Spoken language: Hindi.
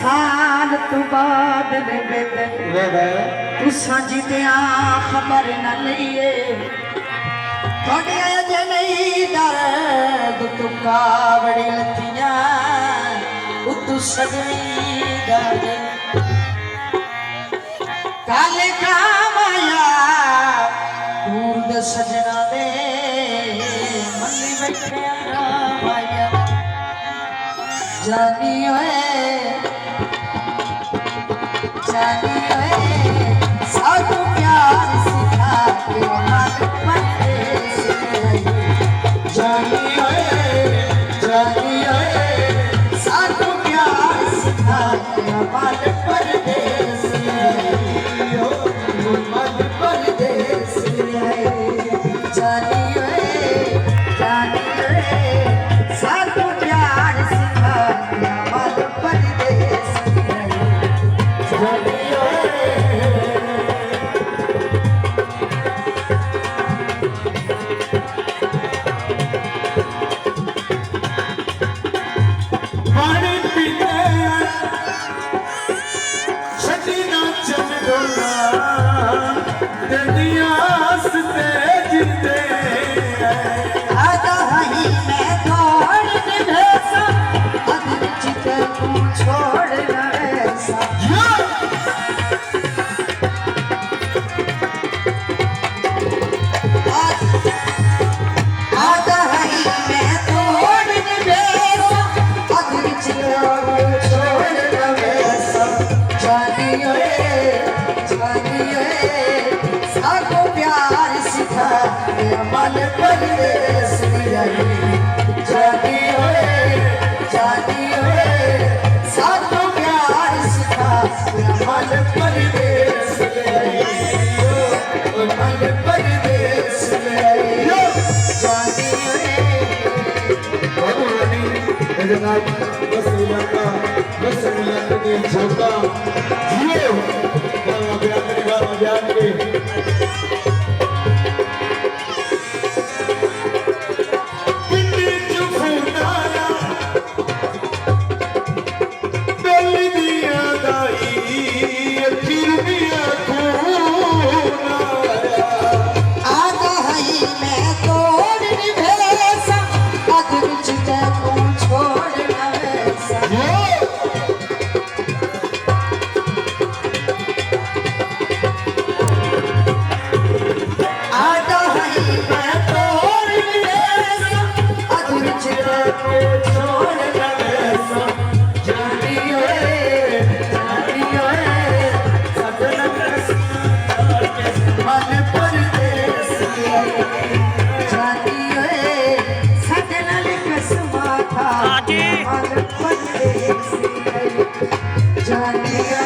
साल तू बाद तू सजदिया खबर न लिए थोड़ी अजे नहीं दर्द तू कावड़ी लतियां तू सजनी दर्द काले का माया दूर दे सजना दे मल्ली बैठे माया जानी ओए साधु प्यार सिखा के मन परदेस जानी ओए साधु प्यार सिखा के मन परदेस मन परदेस जानी ओए साधु प्यार सिखा के मन परदेस मन परदेस जानी ओए साधु प्यार सिखा मन परदेस मन परदेस जानी जानी